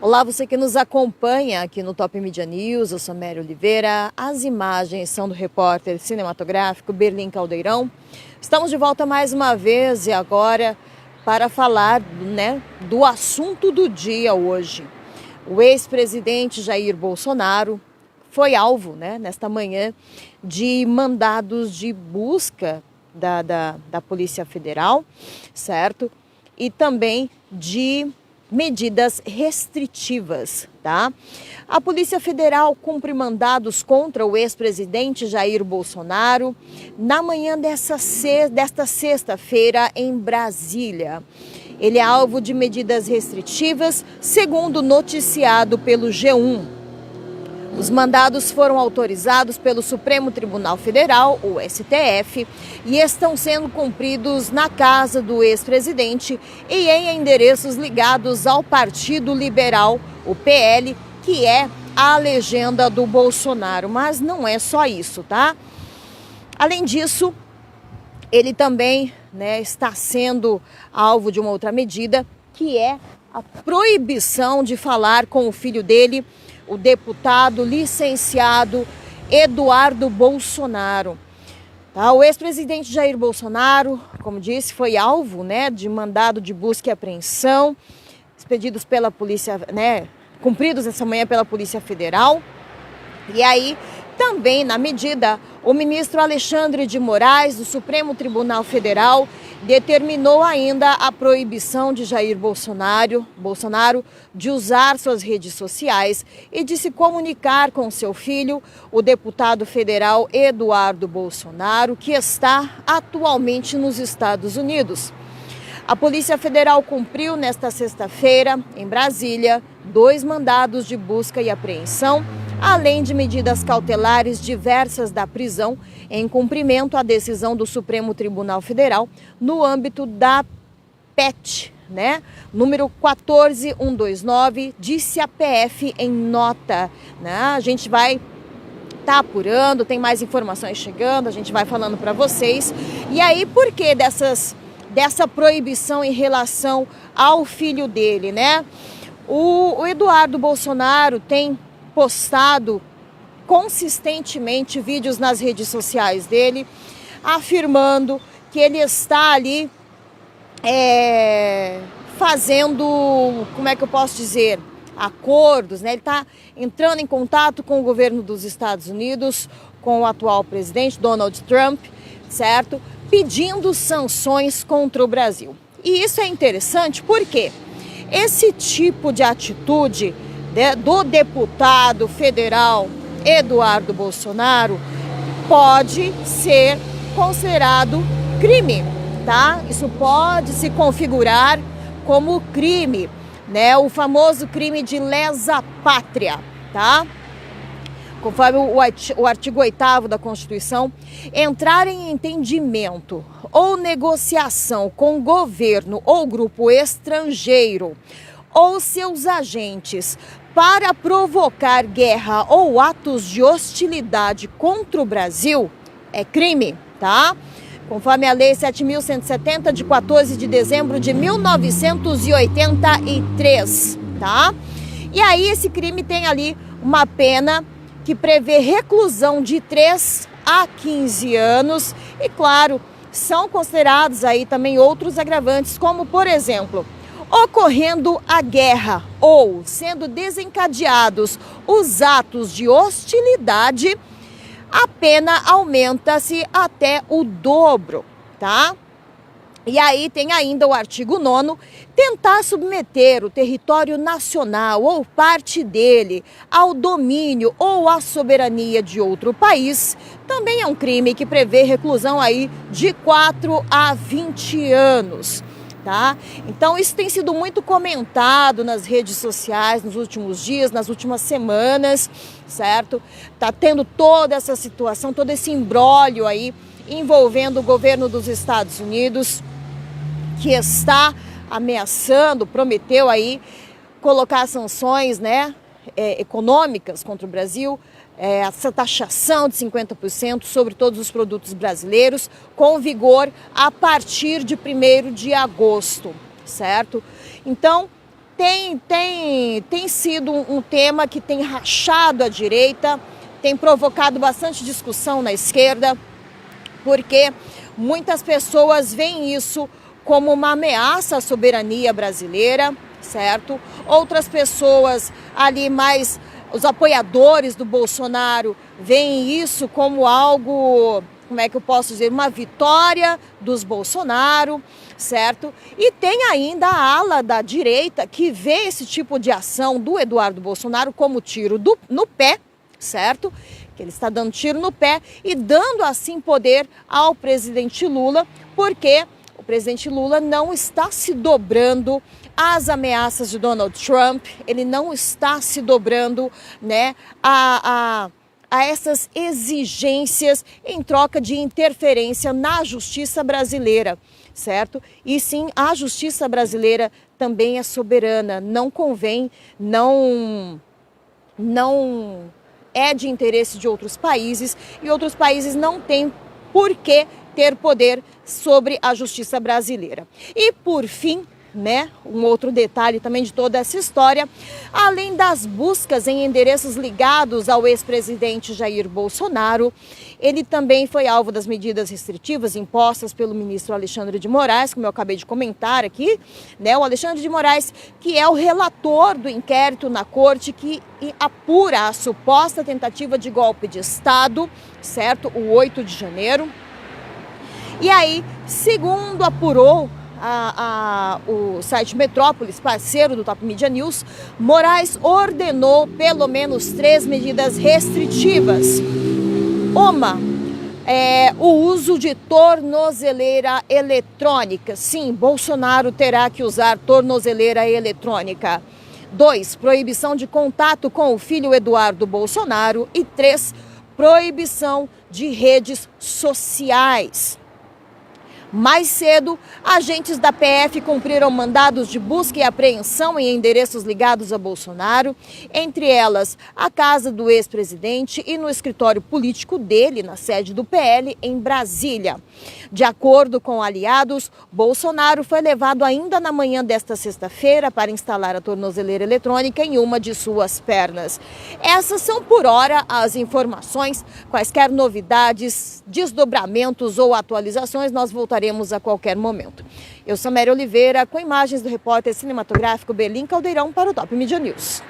Olá, você que nos acompanha aqui no Top Media News, eu sou Mary Oliveira. As imagens são do repórter cinematográfico Berlim Caldeirão. Estamos de volta mais uma vez e agora para falar, do assunto do dia hoje. O ex-presidente Jair Bolsonaro foi alvo, nesta manhã, de mandados de busca da Polícia Federal, certo? E também de medidas restritivas, tá? A Polícia Federal cumpre mandados contra o ex-presidente Jair Bolsonaro na manhã desta sexta-feira em Brasília. Ele é alvo de medidas restritivas, segundo noticiado pelo G1. Os mandados foram autorizados pelo Supremo Tribunal Federal, o STF, e estão sendo cumpridos na casa do ex-presidente e em endereços ligados ao Partido Liberal, o PL, que é a legenda do Bolsonaro. Mas não é só isso, tá? Além disso, ele também está sendo alvo de uma outra medida, que é a proibição de falar com o filho dele, o deputado licenciado Eduardo Bolsonaro. Tá? O ex-presidente Jair Bolsonaro, como disse, foi alvo de mandado de busca e apreensão, expedidos pela polícia, cumpridos essa manhã pela Polícia Federal. E aí, também na medida, o ministro Alexandre de Moraes, do Supremo Tribunal Federal, determinou ainda a proibição de Jair Bolsonaro de usar suas redes sociais e de se comunicar com seu filho, o deputado federal Eduardo Bolsonaro, que está atualmente nos Estados Unidos. A Polícia Federal cumpriu nesta sexta-feira, em Brasília, 2 mandados de busca e apreensão, além de medidas cautelares diversas da prisão, em cumprimento à decisão do Supremo Tribunal Federal, no âmbito da PET, número 14129, disse a PF em nota. A gente vai estar apurando, tem mais informações chegando, a gente vai falando para vocês. E aí, por que dessa proibição em relação ao filho dele, O Eduardo Bolsonaro tem postado consistentemente vídeos nas redes sociais dele, afirmando que ele está ali fazendo, acordos, Ele está entrando em contato com o governo dos Estados Unidos, com o atual presidente Donald Trump, certo? Pedindo sanções contra o Brasil. E isso é interessante porque esse tipo de atitude do deputado federal Eduardo Bolsonaro pode ser considerado crime, tá? Isso pode se configurar como crime, o famoso crime de lesa pátria, tá? Conforme o artigo 8º da Constituição, entrar em entendimento ou negociação com governo ou grupo estrangeiro ou seus agentes para provocar guerra ou atos de hostilidade contra o Brasil é crime, tá? Conforme a Lei 7.170, de 14 de dezembro de 1983, tá? E aí esse crime tem ali uma pena que prevê reclusão de 3 a 15 anos e, claro, são considerados aí também outros agravantes, como, por exemplo, ocorrendo a guerra ou sendo desencadeados os atos de hostilidade, a pena aumenta-se até o dobro, tá? E aí tem ainda o artigo 9º, tentar submeter o território nacional ou parte dele ao domínio ou à soberania de outro país, também é um crime que prevê reclusão aí de 4 a 20 anos. Tá? Então isso tem sido muito comentado nas redes sociais nos últimos dias, nas últimas semanas, certo? Tá tendo toda essa situação, todo esse imbróglio aí envolvendo o governo dos Estados Unidos, que está ameaçando, prometeu aí colocar sanções, econômicas contra o Brasil, essa taxação de 50% sobre todos os produtos brasileiros, com vigor a partir de 1º de agosto, certo? Então, tem sido um tema que tem rachado a direita, tem provocado bastante discussão na esquerda, porque muitas pessoas veem isso como uma ameaça à soberania brasileira, certo? Outras pessoas ali mais, os apoiadores do Bolsonaro, veem isso como algo, como é que eu posso dizer, uma vitória dos Bolsonaro, certo? E tem ainda a ala da direita que vê esse tipo de ação do Eduardo Bolsonaro como tiro no pé, certo? Que ele está dando tiro no pé e dando assim poder ao presidente Lula, porque o presidente Lula não está se dobrando às ameaças de Donald Trump, ele não está se dobrando, né, a essas exigências em troca de interferência na justiça brasileira, certo? E sim, a justiça brasileira também é soberana, não convém, não é de interesse de outros países e outros países não têm por que ter poder sobre a justiça brasileira. E por fim, né, um outro detalhe também de toda essa história, além das buscas em endereços ligados ao ex-presidente Jair Bolsonaro, ele também foi alvo das medidas restritivas impostas pelo ministro Alexandre de Moraes, como eu acabei de comentar aqui, né, o Alexandre de Moraes, que é o relator do inquérito na corte que apura a suposta tentativa de golpe de Estado, certo, o 8 de janeiro. E aí, segundo apurou o site Metrópolis, parceiro do Top Media News, Moraes ordenou pelo menos 3 medidas restritivas. Uma é o uso de tornozeleira eletrônica. Sim, Bolsonaro terá que usar tornozeleira eletrônica. 2, proibição de contato com o filho Eduardo Bolsonaro. E 3, proibição de redes sociais. Mais cedo, agentes da PF cumpriram mandados de busca e apreensão em endereços ligados a Bolsonaro, entre elas a casa do ex-presidente e no escritório político dele, na sede do PL, em Brasília. De acordo com aliados, Bolsonaro foi levado ainda na manhã desta sexta-feira para instalar a tornozeleira eletrônica em uma de suas pernas. Essas são, por hora, as informações. Quaisquer novidades, desdobramentos ou atualizações, nós voltaremos a qualquer momento. Eu sou Mary Oliveira, com imagens do repórter cinematográfico Berlim Caldeirão para o Top Media News.